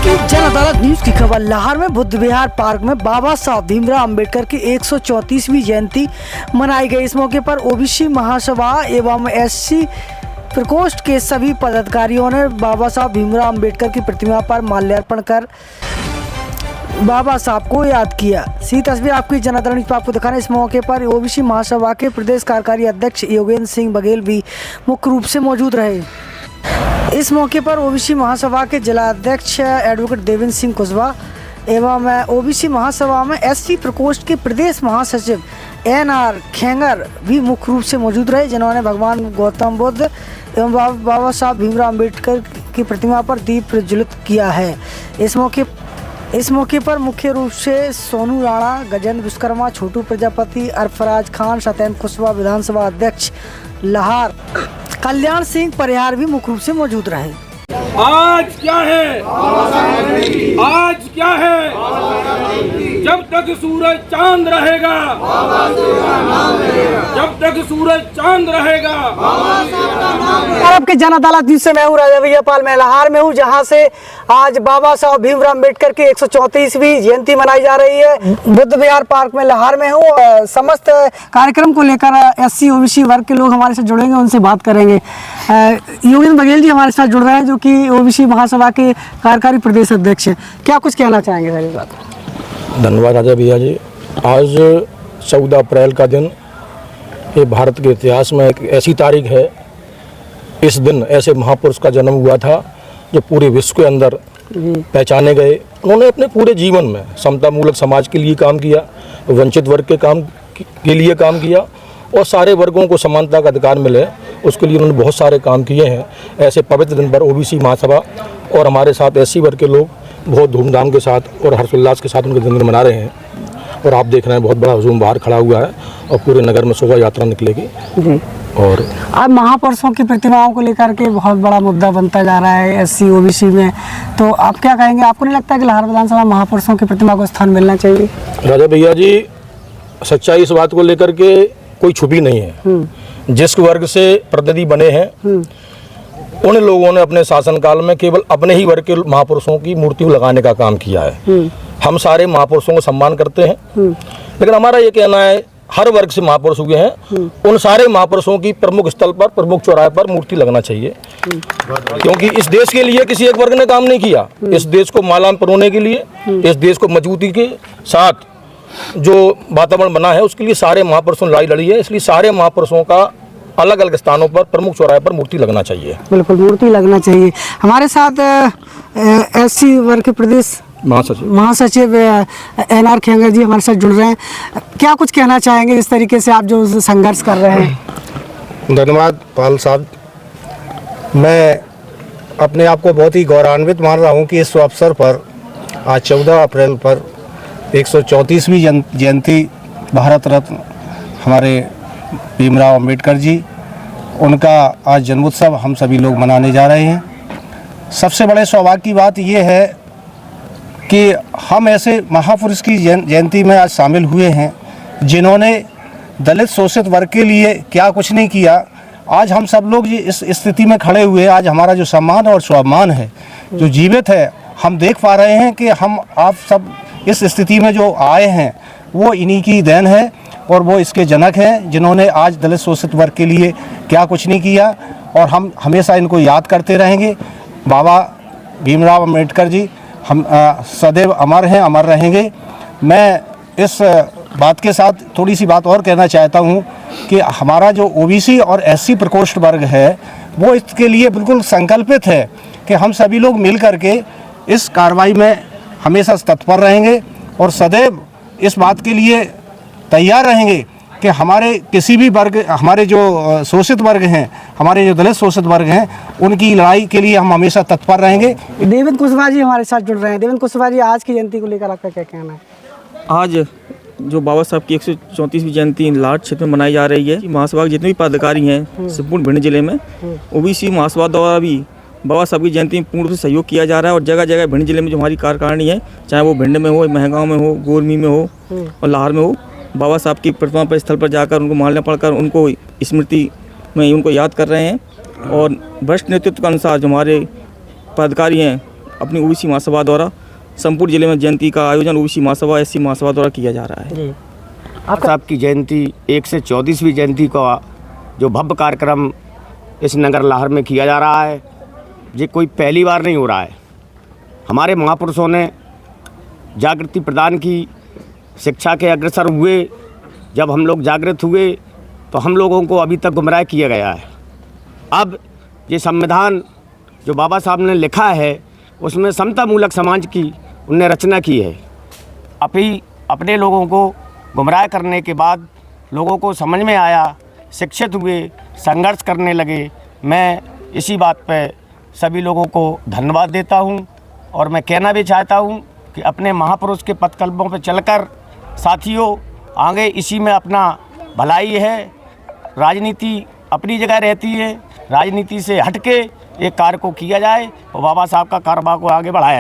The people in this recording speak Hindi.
की जन अदालत न्यूज की खबर। लाहौर में बुद्ध विहार पार्क में बाबा साहब भीमराव अंबेडकर की 134वीं जयंती मनाई गई। इस मौके पर ओबीसी महासभा एवं एससी प्रकोष्ठ के सभी पदाधिकारियों ने बाबा साहब भीमराव अंबेडकर की प्रतिमा पर माल्यार्पण कर बाबा साहब को याद किया। सी तस्वीर आपकी जन अदालत न्यूज पर आपको दिखाना। इस मौके पर ओबीसी महासभा के प्रदेश कार्यकारी अध्यक्ष योगेंद्र सिंह बघेल भी मुख्य रूप से मौजूद रहे। इस मौके पर ओबीसी महासभा के जिला अध्यक्ष एडवोकेट देवेंद्र सिंह कुशवाहा एवं ओबीसी महासभा में एससी प्रकोष्ठ के प्रदेश महासचिव एनआर खेंगर भी मुख्य रूप से मौजूद रहे, जिन्होंने भगवान गौतम बुद्ध एवं बाबा साहब भीमराव अंबेडकर की प्रतिमा पर दीप प्रज्वलित किया है। इस मौके पर मुख्य रूप से सोनू राणा, गजेंद्र विश्वकर्मा, छोटू प्रजापति, अरफराज खान, सत्येंद्र कुशवाहा, विधानसभा अध्यक्ष लाहौर कल्याण सिंह परिहार भी मुख्य रूप से मौजूद रहे। आज क्या है, आज क्या है, जब तक सूरज चांद रहेगा, जब तक सूरज चांद रहेगा। अरब के जन अदालत न्यूज से मैं हूँ राजा भैया पाल। मैं लाहौर में हूँ, जहाँ से आज बाबा साहब भीमराव अंबेडकर की 134वीं जयंती मनाई जा रही है। बुद्ध विहार पार्क में लाहौर में हूँ। समस्त कार्यक्रम को लेकर एससी ओबीसी वर्ग के लोग हमारे साथ जुड़ेंगे, उनसे बात करेंगे। योगेंद्र बघेल जी हमारे साथ जुड़ रहे हैं, जो कि ओबीसी महासभा के कार्यकारी प्रदेश अध्यक्ष हैं। क्या कुछ कहना चाहेंगे सारी बात? धन्यवाद राजा भैया जी। आज 14 अप्रैल का दिन ये भारत के इतिहास में एक ऐसी तारीख है, इस दिन ऐसे महापुरुष का जन्म हुआ था जो पूरे विश्व के अंदर पहचाने गए। उन्होंने अपने पूरे जीवन में समतामूलक समाज के लिए काम किया, वंचित वर्ग के लिए काम किया और सारे वर्गों को समानता का अधिकार मिले, उसके लिए उन्होंने बहुत सारे काम किए हैं। ऐसे पवित्र दिन पर ओबीसी महासभा और हमारे साथ एससी वर्ग के लोग बहुत धूमधाम के साथ और हर्षोल्लास के साथ उनके जन्मदिन मना रहे हैं। और आप देख रहे हैं बहुत बड़ा हुजूम बाहर खड़ा हुआ है और पूरे नगर में शोभा यात्रा निकलेगी जी। और अब महापुरुषों की प्रतिमाओं को लेकर के बहुत बड़ा मुद्दा बनता जा रहा है एससी ओबीसी में, तो आप क्या कहेंगे? आपको नहीं लगता कि लाहौर विधानसभा महापुरुषों की प्रतिमा को स्थान मिलना चाहिए? राजा भैया जी, सच्चाई इस बात को लेकर के कोई छुपी नहीं है। जिस वर्ग से प्रतिनिधि बने हैं उन लोगों ने अपने शासनकाल में केवल अपने ही वर्ग के महापुरुषों की मूर्ति लगाने का काम किया है। हम सारे महापुरुषों को सम्मान करते हैं, लेकिन हमारा ये कहना है हर वर्ग से महापुरुष हुए हैं, उन सारे महापुरुषों की प्रमुख स्थल पर, प्रमुख चौराहे पर मूर्ति लगना चाहिए। क्योंकि इस देश के लिए किसी एक वर्ग ने काम नहीं किया। इस देश को माला में परोने के लिए, इस देश को मजबूती के साथ जो वातावरण बना है उसके लिए सारे महापुरुषों ने लड़ाई लड़ी है। इसलिए सारे महापुरुषों का अलग अलग स्थानों पर, प्रमुख चौराहे पर मूर्ति लगना चाहिए। बिल्कुल, मूर्ति लगना चाहिए। हमारे साथ एससी वर्ग के प्रदेश महासचिव एनआर खेंगर जी हमारे साथ जुड़ रहे हैं। क्या कुछ कहना चाहेंगे इस तरीके से आप जो संघर्ष कर रहे हैं? धन्यवाद पाल साहब। मैं अपने आप को बहुत ही गौरवान्वित मान रहा हूं कि इस अवसर पर आज 14 अप्रैल पर 134वीं जयंती भारत रत्न हमारे भीमराव अंबेडकर जी, उनका आज जन्मोत्सव हम सभी लोग मनाने जा रहे हैं। सबसे बड़े सौभाग्य की बात यह है कि हम ऐसे महापुरुष की जयंती में आज शामिल हुए हैं जिन्होंने दलित शोषित वर्ग के लिए क्या कुछ नहीं किया। आज हम सब लोग इस स्थिति में खड़े हुए, आज हमारा जो सम्मान और स्वाभिमान है जो जीवित है, हम देख पा रहे हैं कि हम आप सब इस स्थिति में जो आए हैं वो इन्हीं की देन है और वो इसके जनक हैं जिन्होंने आज दलित शोषित वर्ग के लिए क्या कुछ नहीं किया। और हम हमेशा इनको याद करते रहेंगे। बाबा भीमराव अंबेडकर जी हम सदैव अमर हैं, अमर रहेंगे। मैं इस बात के साथ थोड़ी सी बात और कहना चाहता हूँ कि हमारा जो ओबीसी और एससी प्रकोष्ठ वर्ग है वो इसके लिए बिल्कुल संकल्पित है कि हम सभी लोग मिल करके इस कार्रवाई में हमेशा तत्पर रहेंगे और सदैव इस बात के लिए तैयार रहेंगे कि हमारे किसी भी वर्ग, हमारे जो शोषित वर्ग हैं, हमारे जो दलित शोषित वर्ग हैं, उनकी लड़ाई के लिए हम हमेशा तत्पर रहेंगे। देवेंद्र कुशवाहा जी हमारे साथ जुड़ रहे हैं। देवेंद्र कुशवाहा जी, आज की जयंती को लेकर आपका क्या कहना है? आज जो बाबा साहब की 134वीं जयंती लाहौर क्षेत्र में मनाई जा रही है, महासभा के जितने भी पदाधिकारी हैं संपूर्ण भिंड जिले में, ओबीसी महासभा द्वारा भी बाबा साहब की जयंती में पूर्ण रूप से सहयोग किया जा रहा है। और जगह जगह भिंड जिले में जो हमारी कार्यकारिणी है, चाहे वो भिंड में हो, महगांव में हो, गोरमी में हो और लाहौर में हो, बाबा साहब की प्रतिमा पर स्थल पर जाकर उनको माल्यार्पण पढ़कर उनको स्मृति में उनको याद कर रहे हैं। और वरिष्ठ नेतृत्व के अनुसार जो हमारे पदाधिकारी हैं अपनी ओबीसी महासभा द्वारा संपूर्ण जिले में जयंती का आयोजन ओबीसी महासभा एससी महासभा द्वारा किया जा रहा है। साहब की जयंती 134वीं जयंती का जो भव्य कार्यक्रम इस नगर लाहौर में किया जा रहा है, ये कोई पहली बार नहीं हो रहा है। हमारे महापुरुषों ने जागृति प्रदान की, शिक्षा के अग्रसर हुए। जब हम लोग जागृत हुए तो हम लोगों को अभी तक गुमराह किया गया है। अब ये संविधान जो बाबा साहब ने लिखा है उसमें समता मूलक समाज की उनने रचना की है। अभी अपने लोगों को गुमराह करने के बाद लोगों को समझ में आया, शिक्षित हुए, संघर्ष करने लगे। मैं इसी बात पे सभी लोगों को धन्यवाद देता हूँ और मैं कहना भी चाहता हूँ कि अपने महापुरुष के पथकल्पों पे चलकर साथियों आगे इसी में अपना भलाई है। राजनीति अपनी जगह रहती है, राजनीति से हटके एक कार्य को किया जाए और बाबा साहब का कारोबार को आगे बढ़ाया जाए।